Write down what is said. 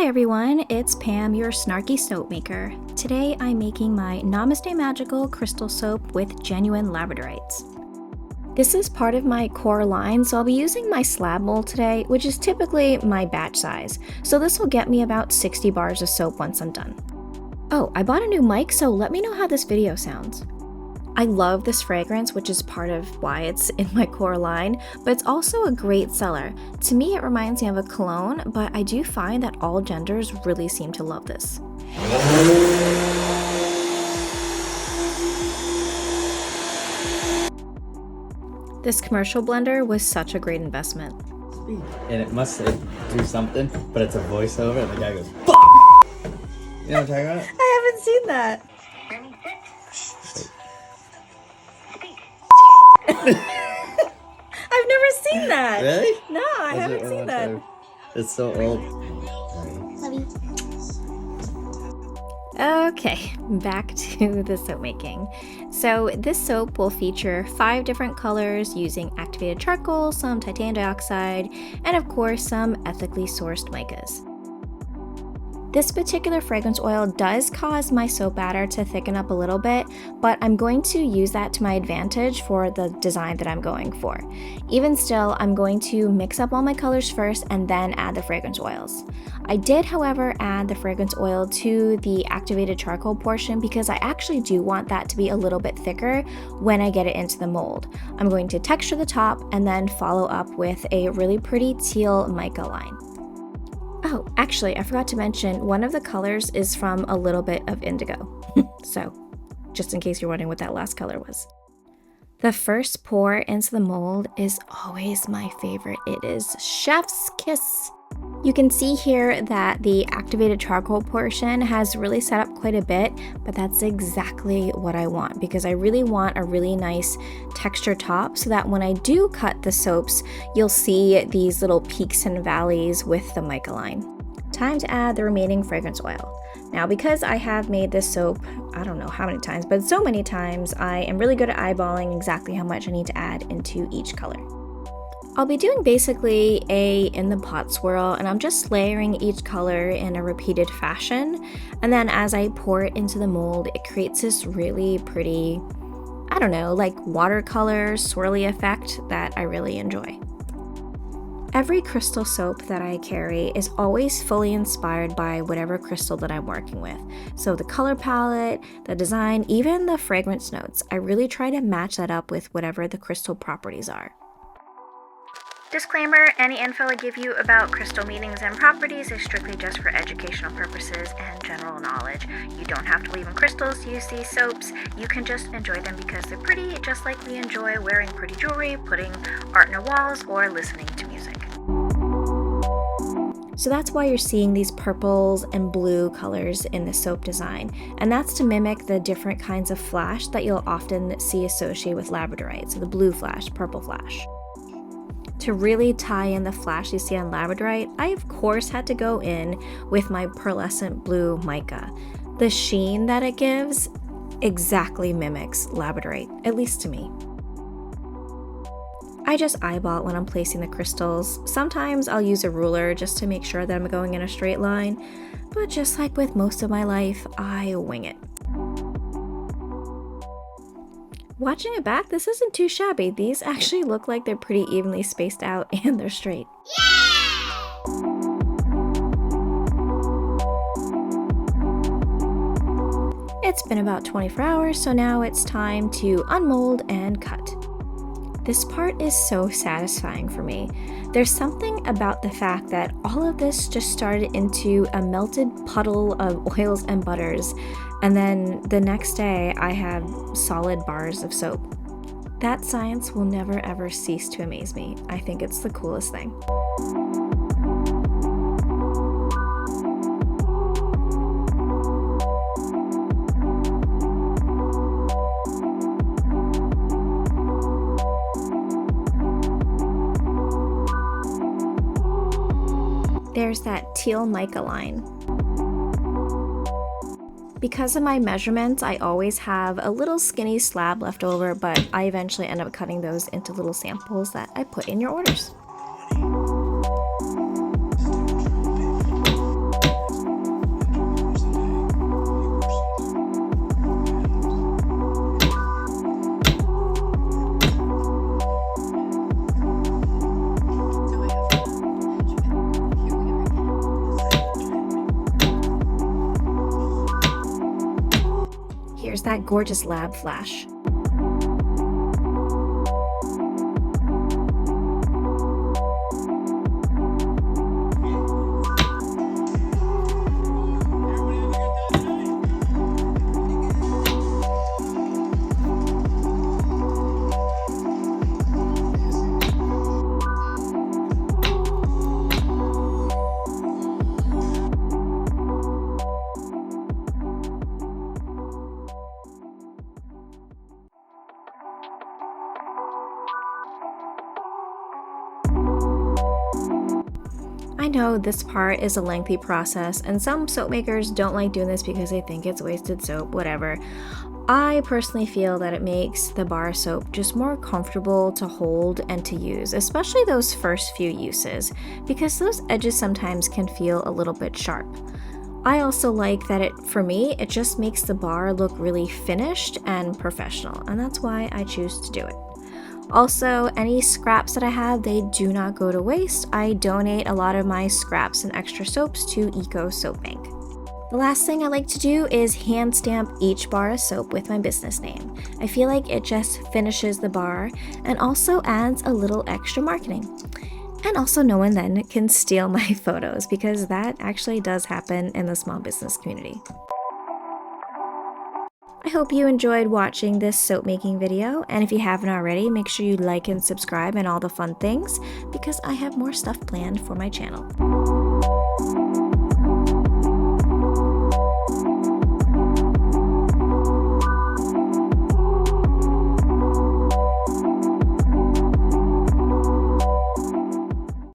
Hi everyone, it's Pam, your snarky soap maker. Today I'm making my Namaste Magical crystal soap with genuine labradorites. This is part of my core line, so I'll be using my slab mold today, which is typically my batch size. So this will get me about 60 bars of soap once I'm done. Oh, I bought a new mic, so let me know how this video sounds. I love this fragrance, which is part of why it's in my core line, but it's also a great seller. To me, it reminds me of a cologne, but I do find that all genders really seem to love this. This commercial blender was such a great investment. And it must say do something, but it's a voiceover, and the guy goes, "Fuck!" You know what I'm talking about? I haven't seen that. I've never seen that. Really? No, I haven't seen that. It's so old. Okay, back to the soap making. So this soap will feature 5 different colors using activated charcoal, some titanium dioxide, and of course some ethically sourced micas. This particular fragrance oil does cause my soap batter to thicken up a little bit, but I'm going to use that to my advantage for the design that I'm going for. Even still, I'm going to mix up all my colors first and then add the fragrance oils. I did, however, add the fragrance oil to the activated charcoal portion because I actually do want that to be a little bit thicker when I get it into the mold. I'm going to texture the top and then follow up with a really pretty teal mica line. Oh, actually, I forgot to mention, one of the colors is from a little bit of indigo. So, just in case you're wondering what that last color was. The first pour into the mold is always my favorite. It is chef's kiss. You can see here that the activated charcoal portion has really set up quite a bit, but that's exactly what I want because I really want a really nice texture top so that when I do cut the soaps, you'll see these little peaks and valleys with the mica line. Time to add the remaining fragrance oil. Now, because I have made this soap, I don't know how many times, but so many times, I am really good at eyeballing exactly how much I need to add into each color. I'll be doing basically a in the pot swirl, and I'm just layering each color in a repeated fashion. And then as I pour it into the mold, it creates this really pretty, I don't know, like watercolor swirly effect that I really enjoy. Every crystal soap that I carry is always fully inspired by whatever crystal that I'm working with. So the color palette, the design, even the fragrance notes, I really try to match that up with whatever the crystal properties are. Disclaimer, any info I give you about crystal meanings and properties is strictly just for educational purposes and general knowledge. You don't have to believe in crystals, use these soaps. You can just enjoy them because they're pretty, just like we enjoy wearing pretty jewelry, putting art in our walls, or listening to music. So that's why you're seeing these purples and blue colors in the soap design. And that's to mimic the different kinds of flash that you'll often see associated with labradorite. So the blue flash, purple flash. To really tie in the flash you see on labradorite, I of course had to go in with my pearlescent blue mica. The sheen that it gives exactly mimics labradorite, at least to me. I just eyeball it when I'm placing the crystals. Sometimes I'll use a ruler just to make sure that I'm going in a straight line, but just like with most of my life, I wing it. Watching it back, this isn't too shabby. These actually look like they're pretty evenly spaced out and they're straight. Yeah! It's been about 24 hours, so now it's time to unmold and cut. This part is so satisfying for me. There's something about the fact that all of this just started into a melted puddle of oils and butters, and then the next day I have solid bars of soap. That science will never ever cease to amaze me. I think it's the coolest thing. There's that teal mica line. Because of my measurements, I always have a little skinny slab left over, but I eventually end up cutting those into little samples that I put in your orders. here's that gorgeous lab flash. I know this part is a lengthy process, and some soap makers don't like doing this because they think it's wasted soap, whatever. I personally feel that it makes the bar soap just more comfortable to hold and to use, especially those first few uses, because those edges sometimes can feel a little bit sharp. I also like that for me, it just makes the bar look really finished and professional, and that's why I choose to do it. Also, any scraps that I have, they do not go to waste. I donate a lot of my scraps and extra soaps to Eco Soap Bank. The last thing I like to do is hand stamp each bar of soap with my business name. I feel like it just finishes the bar and also adds a little extra marketing. And also no one then can steal my photos, because that actually does happen in the small business community. I hope you enjoyed watching this soap making video, and if you haven't already, make sure you like and subscribe and all the fun things, because I have more stuff planned for my channel.